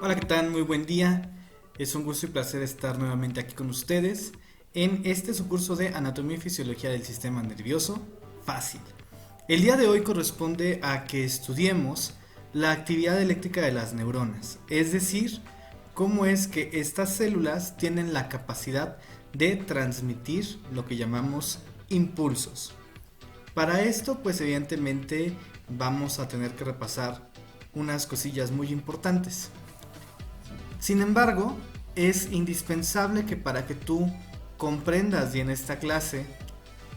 Hola, ¿qué tal? Muy buen día. Es un gusto y placer estar nuevamente aquí con ustedes en este su curso de Anatomía y Fisiología del Sistema Nervioso Fácil. El día de hoy corresponde a que estudiemos la actividad eléctrica de las neuronas, es decir, cómo es que estas células tienen la capacidad de transmitir lo que llamamos impulsos. Para esto, pues evidentemente vamos a tener que repasar unas cosillas muy importantes. Sin embargo, es indispensable que para que tú comprendas bien esta clase,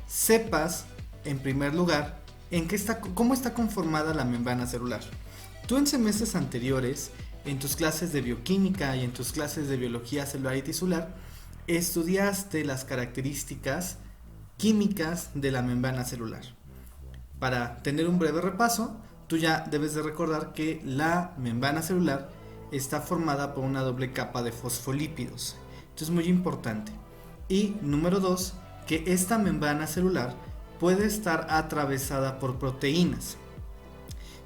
sepas, en primer lugar, cómo está conformada la membrana celular. Tú en semestres anteriores, en tus clases de bioquímica y en tus clases de biología celular y tisular, estudiaste las características químicas de la membrana celular. Para tener un breve repaso, tú ya debes de recordar que la membrana celular está formada por una doble capa de fosfolípidos. Esto es muy importante. Y número 2, que esta membrana celular puede estar atravesada por proteínas.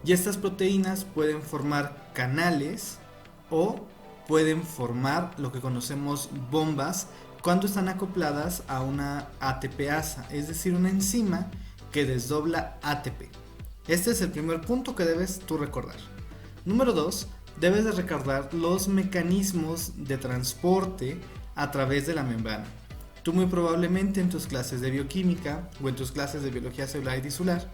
Y estas proteínas pueden formar canales o pueden formar lo que conocemos bombas cuando están acopladas a una ATPasa, es decir, una enzima que desdobla ATP. Este es el primer punto que debes tú recordar. Número 2, debes de recordar los mecanismos de transporte a través de la membrana. Tú muy probablemente en tus clases de bioquímica o en tus clases de biología celular y tisular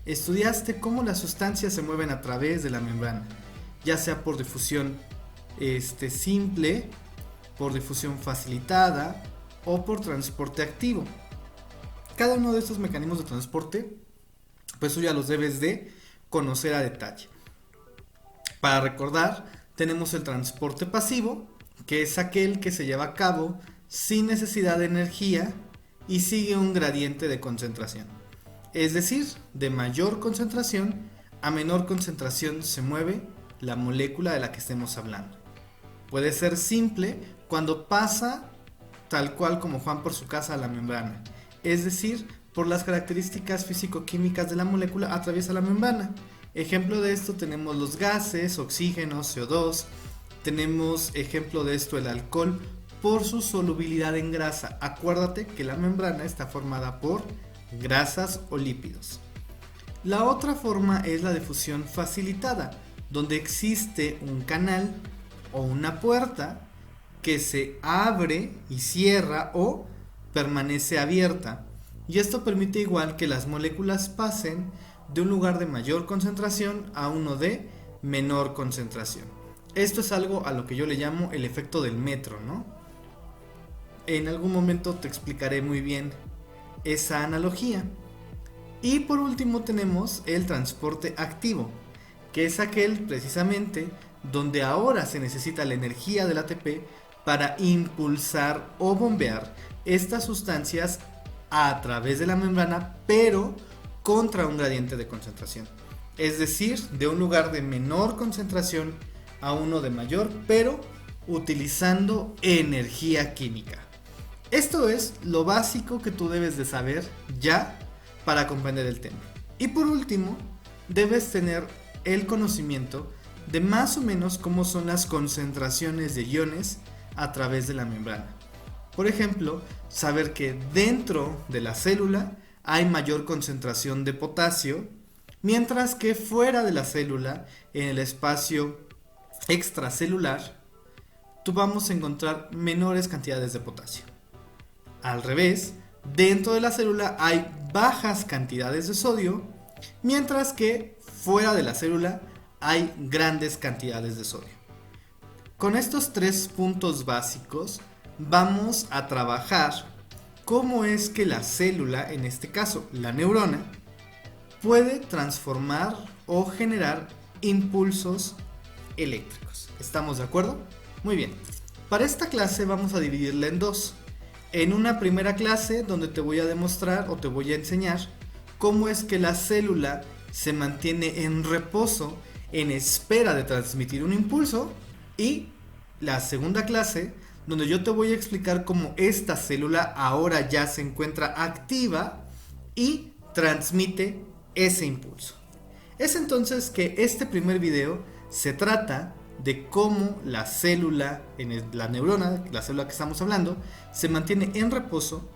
estudiaste cómo las sustancias se mueven a través de la membrana, ya sea por difusión simple, por difusión facilitada o por transporte activo. Cada uno de estos mecanismos de transporte, pues tú ya los debes de conocer a detalle. Para recordar, tenemos el transporte pasivo, que es aquel que se lleva a cabo sin necesidad de energía y sigue un gradiente de concentración. Es decir, de mayor concentración a menor concentración se mueve la molécula de la que estemos hablando. Puede ser simple cuando pasa tal cual como Juan por su casa a la membrana, es decir, por las características físico-químicas de la molécula atraviesa la membrana. Ejemplo de esto tenemos los gases, oxígeno, CO2. Tenemos ejemplo de esto el alcohol por su solubilidad en grasa. Acuérdate que la membrana está formada por grasas o lípidos. La otra forma es la difusión facilitada, donde existe un canal o una puerta que se abre y cierra o permanece abierta. Y esto permite igual que las moléculas pasen de un lugar de mayor concentración a uno de menor concentración. Esto es algo a lo que yo le llamo el efecto del metro, ¿no? En algún momento te explicaré muy bien esa analogía. Y por último tenemos el transporte activo, que es aquel precisamente donde ahora se necesita la energía del ATP para impulsar o bombear estas sustancias a través de la membrana, pero contra un gradiente de concentración. Es decir, de un lugar de menor concentración a uno de mayor, pero utilizando energía química. Esto es lo básico que tú debes de saber ya para comprender el tema. Y por último, debes tener el conocimiento de más o menos cómo son las concentraciones de iones a través de la membrana. Por ejemplo, saber que dentro de la célula hay mayor concentración de potasio, mientras que fuera de la célula, en el espacio extracelular, tú vamos a encontrar menores cantidades de potasio. Al revés, dentro de la célula hay bajas cantidades de sodio, mientras que fuera de la célula hay grandes cantidades de sodio. Con estos 3 puntos básicos vamos a trabajar cómo es que la célula, en este caso la neurona, puede transformar o generar impulsos eléctricos. ¿Estamos de acuerdo? Muy bien. Para esta clase vamos a dividirla en dos. En una primera clase donde te voy a demostrar o te voy a enseñar cómo es que la célula se mantiene en reposo en espera de transmitir un impulso, y la segunda clase donde yo te voy a explicar cómo esta célula ahora ya se encuentra activa y transmite ese impulso. Es entonces que este primer video se trata de cómo la célula, la neurona, la célula que estamos hablando, se mantiene en reposo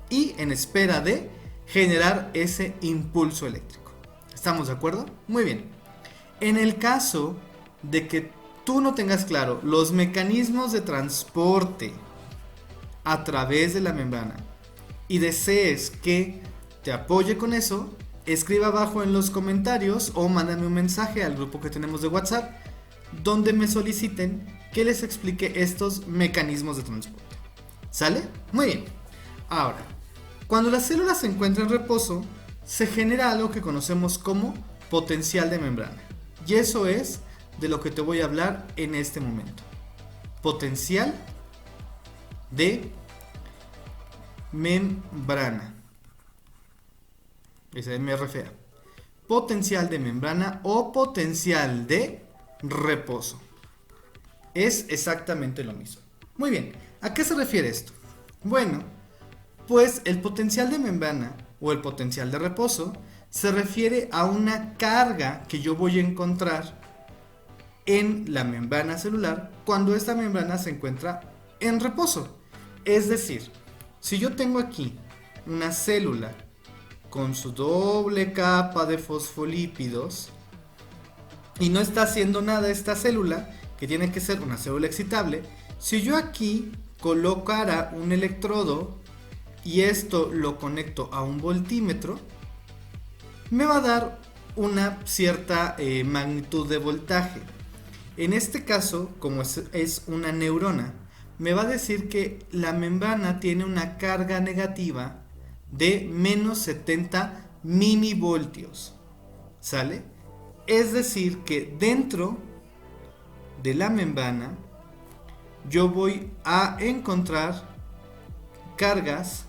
y en espera de generar ese impulso eléctrico. ¿Estamos de acuerdo? Muy bien. En el caso de que tú no tengas claro los mecanismos de transporte a través de la membrana y desees que te apoye con eso, escriba abajo en los comentarios o mándame un mensaje al grupo que tenemos de WhatsApp donde me soliciten que les explique estos mecanismos de transporte. ¿Sale? Muy bien. Ahora, cuando la célula se encuentra en reposo, se genera algo que conocemos como potencial de membrana. Y eso es de lo que te voy a hablar en este momento. Potencial de membrana. Esa es MRFA. Potencial de membrana o potencial de reposo. Es exactamente lo mismo. Muy bien, ¿a qué se refiere esto? Bueno, pues el potencial de membrana o el potencial de reposo se refiere a una carga que yo voy a encontrar en la membrana celular cuando esta membrana se encuentra en reposo. Es decir, si yo tengo aquí una célula con su doble capa de fosfolípidos y no está haciendo nada esta célula, que tiene que ser una célula excitable, si yo aquí colocara un electrodo y esto lo conecto a un voltímetro, me va a dar una cierta magnitud de voltaje. En este caso, como es una neurona, me va a decir que la membrana tiene una carga negativa de menos 70 minivoltios. ¿Sale? Es decir que dentro de la membrana yo voy a encontrar cargas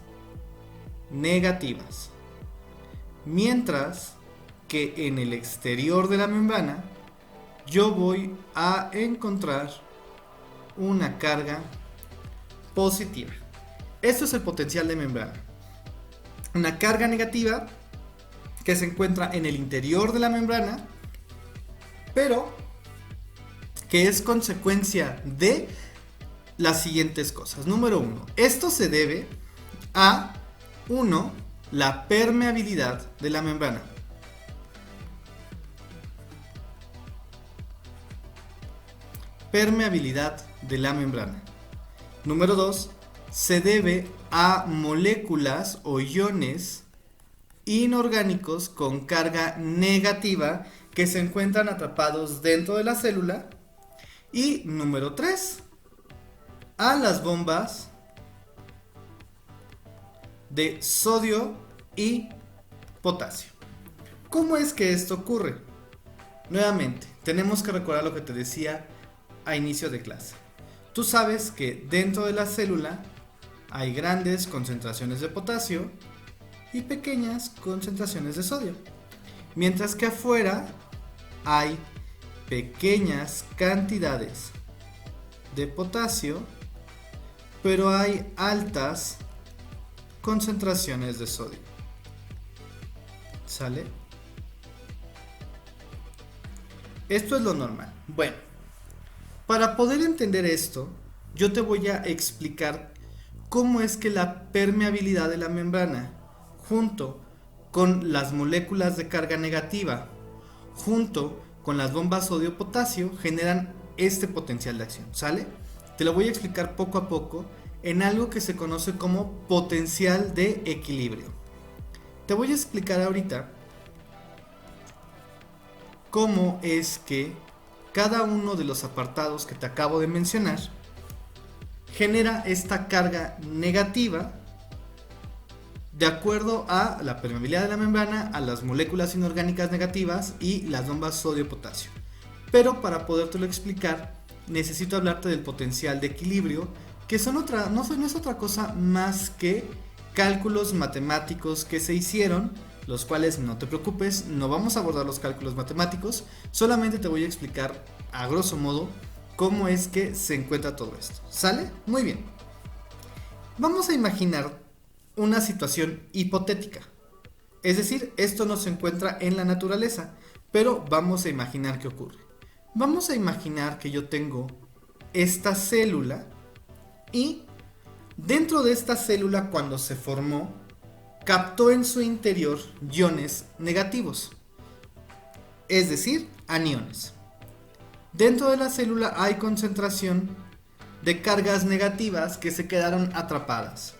negativas, mientras que en el exterior de la membrana yo voy a encontrar una carga positiva. Esto es el potencial de membrana. Una carga negativa que se encuentra en el interior de la membrana, pero que es consecuencia de las siguientes cosas. Número 1. Esto se debe a 1. La permeabilidad de la membrana. Permeabilidad de la membrana. Número 2. Se debe a moléculas o iones inorgánicos con carga negativa que se encuentran atrapados dentro de la célula. Y número 3. A las bombas de sodio y potasio. ¿Cómo es que esto ocurre? Nuevamente, tenemos que recordar lo que te decía a inicio de clase. Tú sabes que dentro de la célula hay grandes concentraciones de potasio y pequeñas concentraciones de sodio, mientras que afuera hay pequeñas cantidades de potasio, pero hay altas concentraciones de sodio. ¿Sale? Esto es lo normal. Bueno, para poder entender esto, yo te voy a explicar cómo es que la permeabilidad de la membrana, junto con las moléculas de carga negativa, junto con las bombas sodio-potasio, generan este potencial de acción. ¿Sale? Te lo voy a explicar poco a poco en algo que se conoce como potencial de equilibrio. Te voy a explicar ahorita cómo es que cada uno de los apartados que te acabo de mencionar genera esta carga negativa de acuerdo a la permeabilidad de la membrana, a las moléculas inorgánicas negativas y las bombas sodio-potasio. Pero para podértelo explicar, necesito hablarte del potencial de equilibrio, que no es otra cosa más que cálculos matemáticos que se hicieron, los cuales no te preocupes, no vamos a abordar los cálculos matemáticos, solamente te voy a explicar a grosso modo cómo es que se encuentra todo esto. ¿Sale? Muy bien. Vamos a imaginar una situación hipotética. Es decir, esto no se encuentra en la naturaleza, pero vamos a imaginar que ocurre. Vamos a imaginar que yo tengo esta célula y dentro de esta célula, cuando se formó, captó en su interior iones negativos, es decir, aniones. Dentro de la célula hay concentración de cargas negativas que se quedaron atrapadas.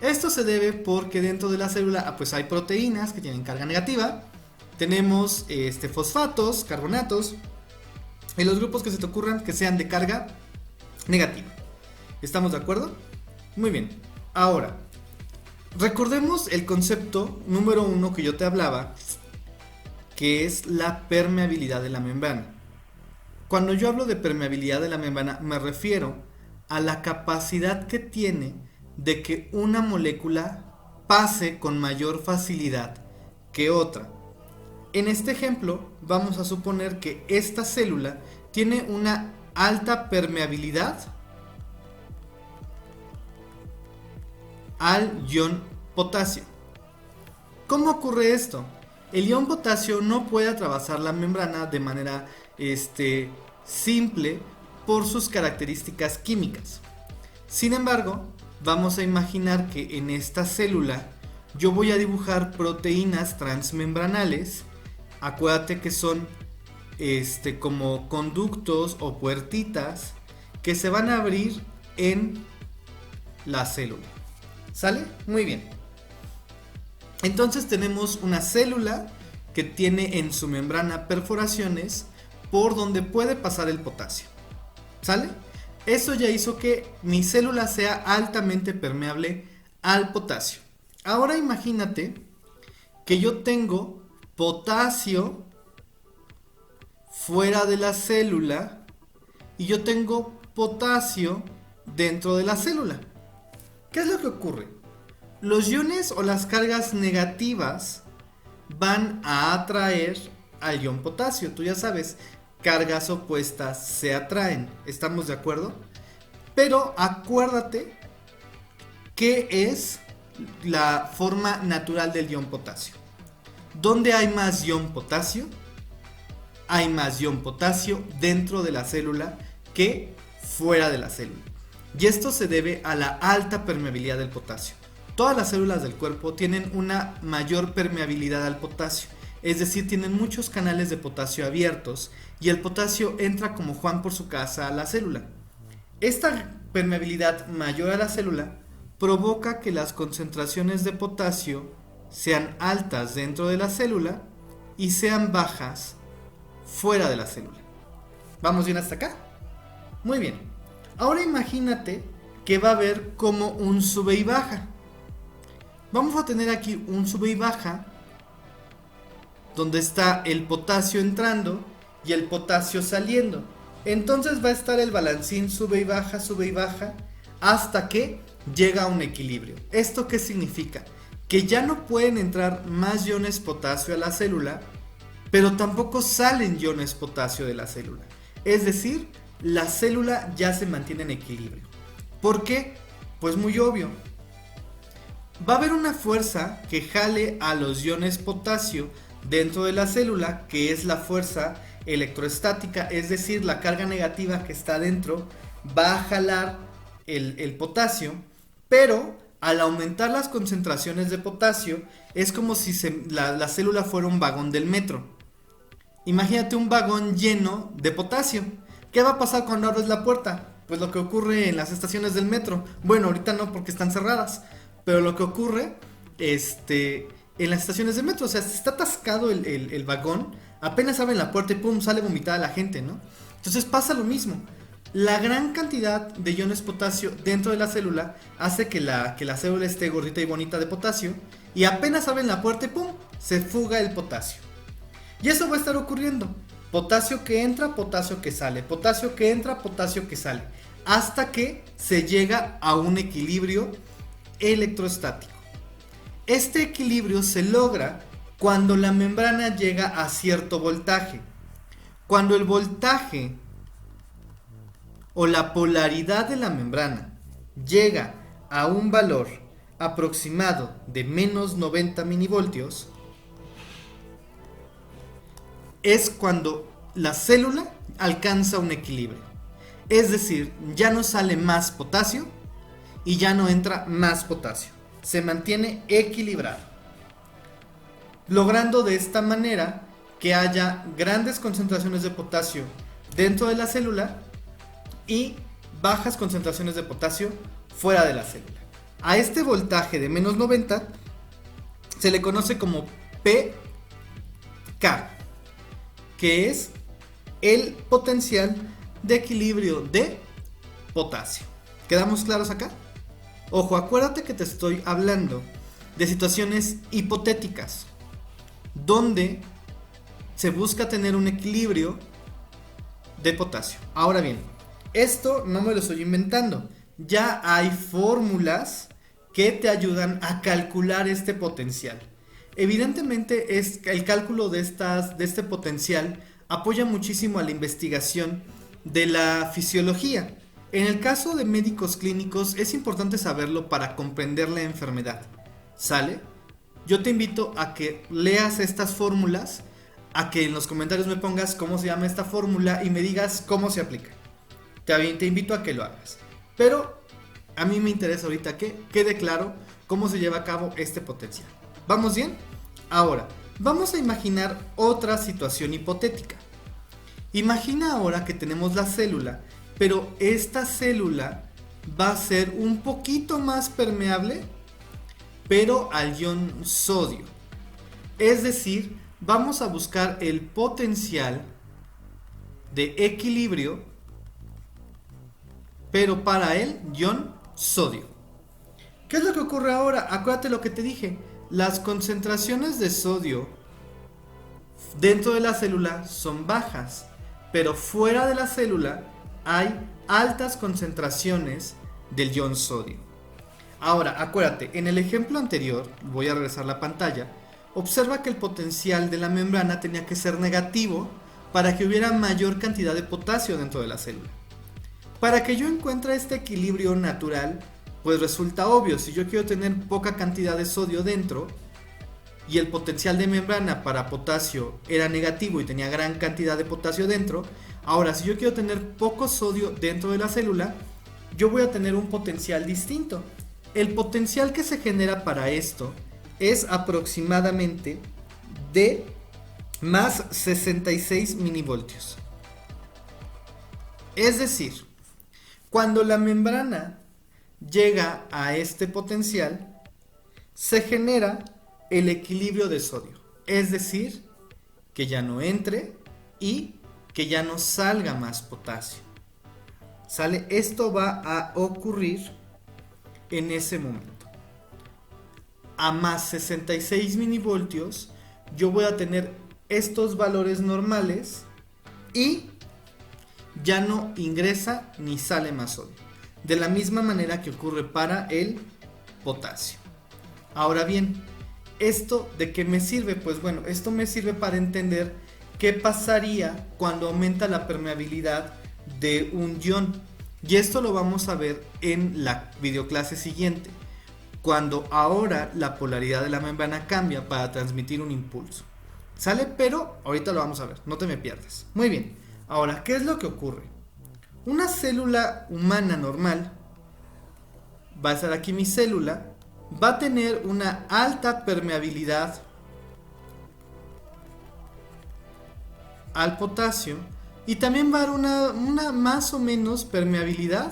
Esto se debe porque dentro de la célula pues hay proteínas que tienen carga negativa, tenemos fosfatos, carbonatos, y los grupos que se te ocurran que sean de carga negativa. ¿Estamos de acuerdo? Muy bien. Ahora, recordemos el concepto número 1 que yo te hablaba, que es la permeabilidad de la membrana. Cuando yo hablo de permeabilidad de la membrana, me refiero a la capacidad que tiene de que una molécula pase con mayor facilidad que otra. En este ejemplo, vamos a suponer que esta célula tiene una alta permeabilidad al ion potasio. ¿Cómo ocurre esto? El ion potasio no puede atravesar la membrana de manera simple por sus características químicas. Sin embargo, vamos a imaginar que en esta célula yo voy a dibujar proteínas transmembranales. Acuérdate que son como conductos o puertitas que se van a abrir en la célula. ¿Sale? Muy bien. Entonces tenemos una célula que tiene en su membrana perforaciones por donde puede pasar el potasio. ¿Sale? Eso ya hizo que mi célula sea altamente permeable al potasio. Ahora imagínate que yo tengo potasio fuera de la célula y yo tengo potasio dentro de la célula. ¿Qué es lo que ocurre? Los iones o las cargas negativas van a atraer al ion potasio. Tú ya sabes, cargas opuestas se atraen. ¿Estamos de acuerdo? Pero acuérdate qué es la forma natural del ion potasio. ¿Dónde hay más ion potasio? Hay más ion potasio dentro de la célula que fuera de la célula. Y esto se debe a la alta permeabilidad del potasio. Todas las células del cuerpo tienen una mayor permeabilidad al potasio, es decir, tienen muchos canales de potasio abiertos y el potasio entra como Juan por su casa a la célula. Esta permeabilidad mayor a la célula provoca que las concentraciones de potasio sean altas dentro de la célula y sean bajas fuera de la célula. ¿Vamos bien hasta acá? Muy bien. Ahora imagínate que va a haber como un sube y baja. Vamos a tener aquí un sube y baja donde está el potasio entrando y el potasio saliendo. Entonces va a estar el balancín sube y baja hasta que llega a un equilibrio. ¿Esto qué significa? Que ya no pueden entrar más iones potasio a la célula, pero tampoco salen iones potasio de la célula. Es decir, la célula ya se mantiene en equilibrio. ¿Por qué? Pues muy obvio. Va a haber una fuerza que jale a los iones potasio dentro de la célula, que es la fuerza electroestática, es decir, la carga negativa que está dentro va a jalar el potasio, pero al aumentar las concentraciones de potasio es como si la célula fuera un vagón del metro. Imagínate un vagón lleno de potasio. ¿Qué va a pasar cuando abres la puerta? Pues lo que ocurre en las estaciones del metro. Bueno, ahorita no porque están cerradas, pero lo que ocurre en las estaciones de metro, o sea, si está atascado el vagón, apenas abren la puerta y pum, sale vomitada la gente, ¿no? Entonces pasa lo mismo. La gran cantidad de iones potasio dentro de la célula hace que la célula esté gordita y bonita de potasio, y apenas abren la puerta y pum, se fuga el potasio. Y eso va a estar ocurriendo. Potasio que entra, potasio que sale, potasio que entra, potasio que sale, hasta que se llega a un equilibrio electrostático. Este equilibrio se logra cuando la membrana llega a cierto voltaje. Cuando el voltaje o la polaridad de la membrana llega a un valor aproximado de menos 90 milivoltios, es cuando la célula alcanza un equilibrio. Es decir, ya no sale más potasio y ya no entra más potasio. Se mantiene equilibrado, logrando de esta manera que haya grandes concentraciones de potasio dentro de la célula y bajas concentraciones de potasio fuera de la célula. A este voltaje de menos 90 se le conoce como pK, que es el potencial de equilibrio de potasio. ¿Quedamos claros acá? Ojo, acuérdate que te estoy hablando de situaciones hipotéticas donde se busca tener un equilibrio de potasio. Ahora bien, esto no me lo estoy inventando. Ya hay fórmulas que te ayudan a calcular este potencial. Evidentemente el cálculo de este potencial apoya muchísimo a la investigación de la fisiología. En el caso de médicos clínicos es importante saberlo para comprender la enfermedad. ¿Sale? Yo te invito a que leas estas fórmulas, a que en los comentarios me pongas cómo se llama esta fórmula y me digas cómo se aplica. Te invito a que lo hagas. Pero a mí me interesa ahorita que quede claro cómo se lleva a cabo este potencial. ¿Vamos bien? Ahora, vamos a imaginar otra situación hipotética. Imagina ahora que tenemos la célula, pero esta célula va a ser un poquito más permeable, pero al ion sodio. Es decir, vamos a buscar el potencial de equilibrio, pero para el ion sodio. ¿Qué es lo que ocurre ahora? Acuérdate lo que te dije. Las concentraciones de sodio dentro de la célula son bajas, pero fuera de la célula hay altas concentraciones del ion sodio. Ahora, acuérdate, en el ejemplo anterior, voy a regresar la pantalla, observa que el potencial de la membrana tenía que ser negativo para que hubiera mayor cantidad de potasio dentro de la célula. Para que yo encuentre este equilibrio natural, pues resulta obvio, si yo quiero tener poca cantidad de sodio dentro y el potencial de membrana para potasio era negativo y tenía gran cantidad de potasio dentro, ahora si yo quiero tener poco sodio dentro de la célula, yo voy a tener un potencial distinto. El potencial que se genera para esto es aproximadamente de más 66 milivoltios. Es decir, cuando la membrana llega a este potencial, se genera el equilibrio de sodio. Es decir, que ya no entre y que ya no salga más potasio. ¿Sale? Esto va a ocurrir en ese momento. A más 66 milivoltios, yo voy a tener estos valores normales y ya no ingresa ni sale más sodio. De la misma manera que ocurre para el potasio. Ahora bien, ¿esto de qué me sirve? Pues bueno, esto me sirve para entender qué pasaría cuando aumenta la permeabilidad de un ion. Y esto lo vamos a ver en la videoclase siguiente, cuando ahora la polaridad de la membrana cambia para transmitir un impulso. ¿Sale? Pero ahorita lo vamos a ver, no te me pierdas. Muy bien, ahora, ¿qué es lo que ocurre? Una célula humana normal, va a ser aquí mi célula, va a tener una alta permeabilidad al potasio y también va a haber una más o menos permeabilidad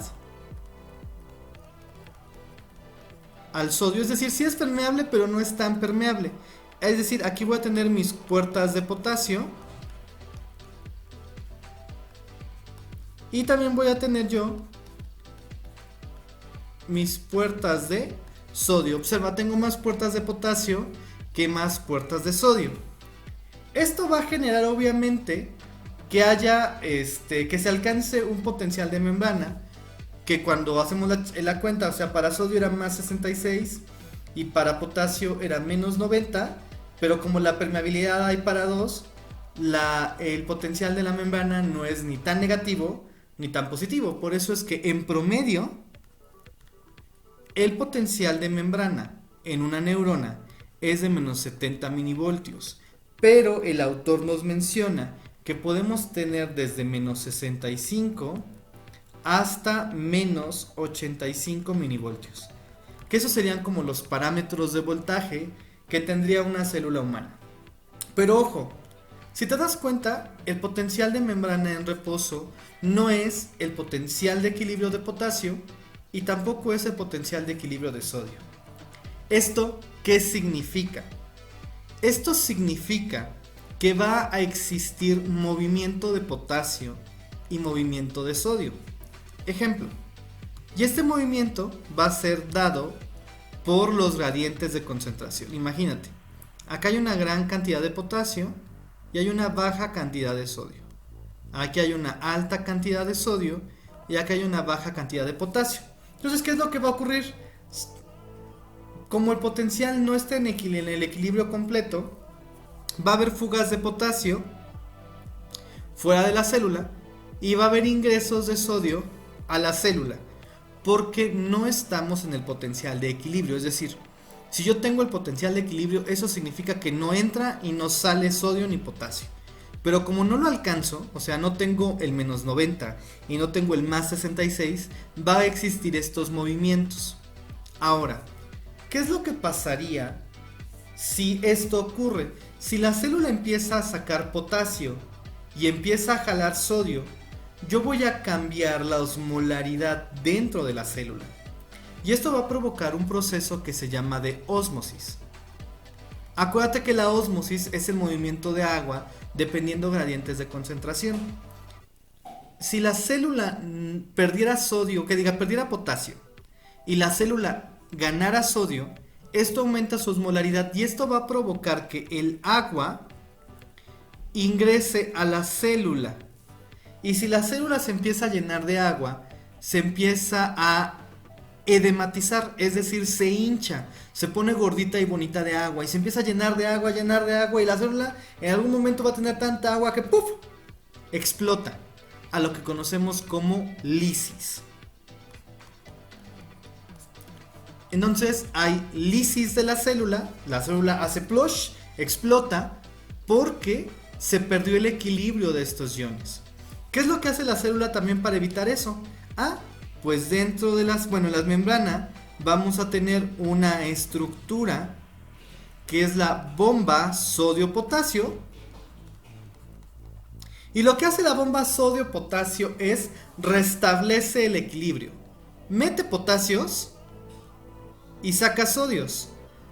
al sodio. Es decir, sí es permeable, pero no es tan permeable. Es decir, aquí voy a tener mis puertas de potasio y también voy a tener yo mis puertas de sodio. Observa, tengo más puertas de potasio que más puertas de sodio. Esto va a generar obviamente que haya que se alcance un potencial de membrana que cuando hacemos la cuenta, o sea, para sodio era más 66 y para potasio era menos 90, pero como la permeabilidad hay para 2, el potencial de la membrana no es ni tan negativo ni tan positivo. Por eso es que en promedio el potencial de membrana en una neurona es de menos 70 milivoltios. Pero el autor nos menciona que podemos tener desde menos 65 hasta menos 85 milivoltios. Que esos serían como los parámetros de voltaje que tendría una célula humana. Pero ojo, si te das cuenta, el potencial de membrana en reposo no es el potencial de equilibrio de potasio y tampoco es el potencial de equilibrio de sodio. ¿Esto qué significa? Esto significa que va a existir movimiento de potasio y movimiento de sodio. Ejemplo, y este movimiento va a ser dado por los gradientes de concentración. Imagínate, acá hay una gran cantidad de potasio y hay una baja cantidad de sodio. Aquí hay una alta cantidad de sodio y acá hay una baja cantidad de potasio. Entonces, ¿qué es lo que va a ocurrir? Como el potencial no está en el equilibrio completo, va a haber fugas de potasio fuera de la célula y va a haber ingresos de sodio a la célula, porque no estamos en el potencial de equilibrio. Es decir, si yo tengo el potencial de equilibrio, eso significa que no entra y no sale sodio ni potasio. Pero como no lo alcanzo, o sea, no tengo el menos 90 y no tengo el más 66, va a existir estos movimientos. Ahora, ¿qué es lo que pasaría si esto ocurre? Si la célula empieza a sacar potasio y empieza a jalar sodio, yo voy a cambiar la osmolaridad dentro de la célula. Y esto va a provocar un proceso que se llama de ósmosis. Acuérdate que la ósmosis es el movimiento de agua dependiendo gradientes de concentración. Si la célula perdiera perdiera potasio y la célula ganara sodio, esto aumenta su osmolaridad y esto va a provocar que el agua ingrese a la célula. Y si la célula se empieza a llenar de agua, se empieza a edematizar, es decir, se hincha, se pone gordita y bonita de agua y se empieza a llenar de agua y la célula en algún momento va a tener tanta agua que ¡puf!, explota, a lo que conocemos como lisis. Entonces hay lisis de la célula hace plush, explota porque se perdió el equilibrio de estos iones. ¿Qué es lo que hace la célula también para evitar eso? Pues dentro de las membranas vamos a tener una estructura que es la bomba sodio-potasio. Y lo que hace la bomba sodio-potasio es restablece el equilibrio. Mete potasios y saca sodios.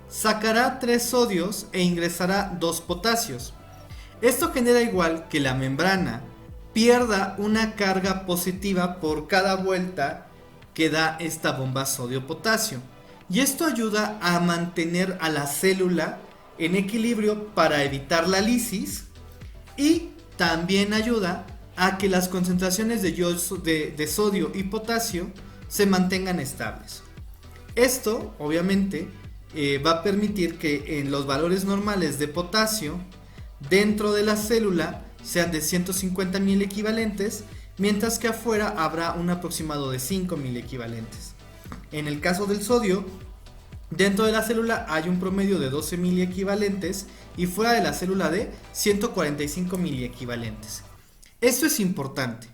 Sacará 3 sodios e ingresará 2 potasios. Esto genera igual que la membrana pierda una carga positiva por cada vuelta que da esta bomba sodio-potasio. Y esto ayuda a mantener a la célula en equilibrio para evitar la lisis y también ayuda a que las concentraciones de sodio y potasio se mantengan estables. Esto obviamente va a permitir que en los valores normales de potasio dentro de la célula sean de 150.000 equivalentes, mientras que afuera habrá un aproximado de 5.000 equivalentes. En el caso del sodio, dentro de la célula hay un promedio de 12.000 equivalentes y fuera de la célula de 145.000 equivalentes. Esto es importante.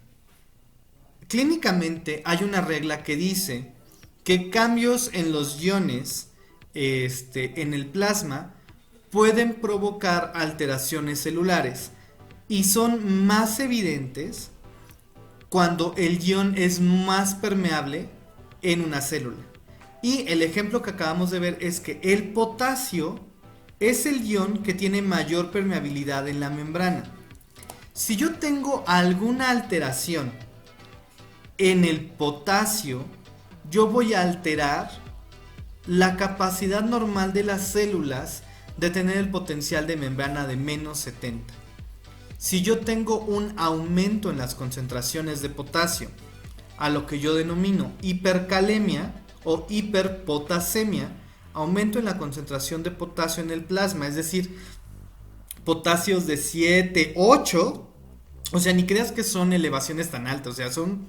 Clínicamente hay una regla que dice que cambios en los iones en el plasma pueden provocar alteraciones celulares y son más evidentes cuando el ion es más permeable en una célula. Y el ejemplo que acabamos de ver es que el potasio es el ion que tiene mayor permeabilidad en la membrana. Si yo tengo alguna alteración en el potasio, yo voy a alterar la capacidad normal de las células de tener el potencial de membrana de menos 70. Si yo tengo un aumento en las concentraciones de potasio, a lo que yo denomino hipercalemia o hiperpotasemia, aumento en la concentración de potasio en el plasma, es decir, potasios de 7, 8, o sea, ni creas que son elevaciones tan altas, o sea, son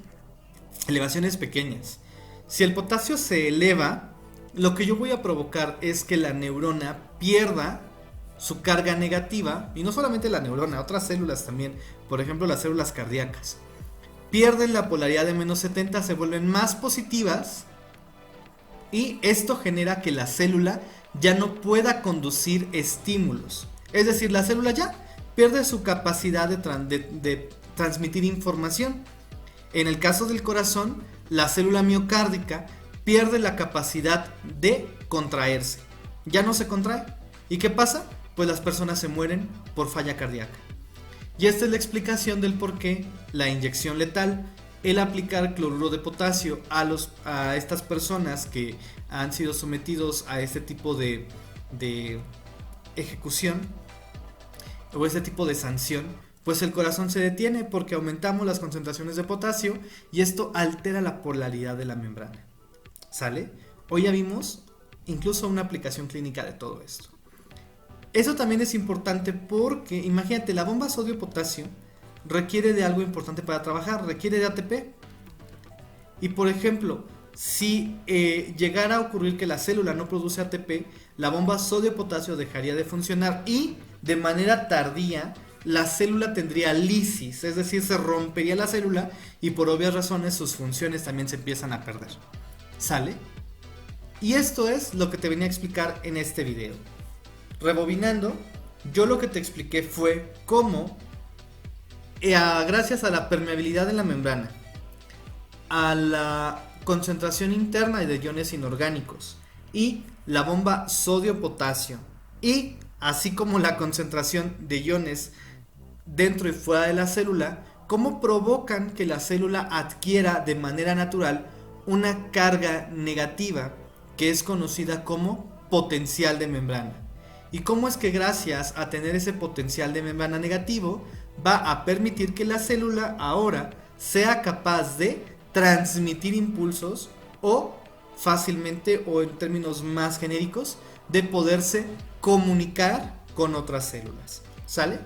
elevaciones pequeñas. Si el potasio se eleva, lo que yo voy a provocar es que la neurona pierda su carga negativa, y no solamente la neurona, otras células también, por ejemplo las células cardíacas, pierden la polaridad de -70, se vuelven más positivas, y esto genera que la célula ya no pueda conducir estímulos. Es decir, la célula ya pierde su capacidad de transmitir información. En el caso del corazón, la célula miocárdica pierde la capacidad de contraerse. Ya no se contrae. ¿Y qué pasa? Pues las personas se mueren por falla cardíaca. Y esta es la explicación del por qué la inyección letal, el aplicar cloruro de potasio a estas personas que han sido sometidos a este tipo de ejecución o este tipo de sanción, pues el corazón se detiene porque aumentamos las concentraciones de potasio y esto altera la polaridad de la membrana. ¿Sale? Hoy ya vimos incluso una aplicación clínica de todo esto. Eso también es importante porque, imagínate, la bomba sodio-potasio requiere de algo importante para trabajar, requiere de ATP. Y por ejemplo, si llegara a ocurrir que la célula no produce ATP, la bomba sodio-potasio dejaría de funcionar y de manera tardía la célula tendría lisis, es decir, se rompería la célula y por obvias razones sus funciones también se empiezan a perder. ¿Sale? Y esto es lo que te venía a explicar en este video. Rebobinando, yo lo que te expliqué fue cómo, gracias a la permeabilidad de la membrana, a la concentración interna de iones inorgánicos y la bomba sodio-potasio, y así como la concentración de iones dentro y fuera de la célula, cómo provocan que la célula adquiera de manera natural una carga negativa que es conocida como potencial de membrana. Y cómo es que gracias a tener ese potencial de membrana negativo va a permitir que la célula ahora sea capaz de transmitir impulsos o fácilmente, o en términos más genéricos, de poderse comunicar con otras células. ¿Sale?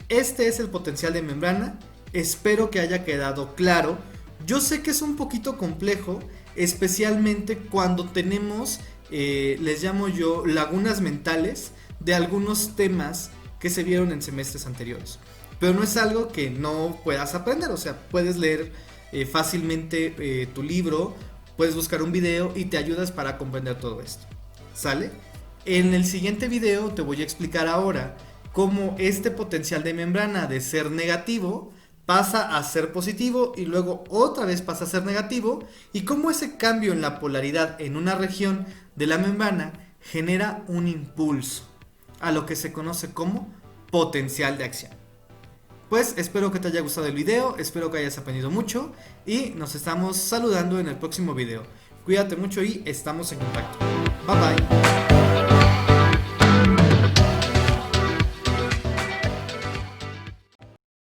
Este es el potencial de membrana. Espero que haya quedado claro. Yo sé que es un poquito complejo, especialmente cuando tenemos, les llamo yo, lagunas mentales de algunos temas que se vieron en semestres anteriores. Pero no es algo que no puedas aprender, o sea, puedes leer fácilmente tu libro, puedes buscar un video y te ayudas para comprender todo esto. ¿Sale? En el siguiente video te voy a explicar ahora cómo este potencial de membrana de ser negativo pasa a ser positivo y luego otra vez pasa a ser negativo, y cómo ese cambio en la polaridad en una región de la membrana genera un impulso, a lo que se conoce como potencial de acción. Pues espero que te haya gustado el video, espero que hayas aprendido mucho y nos estamos saludando en el próximo video. Cuídate mucho y estamos en contacto. Bye bye.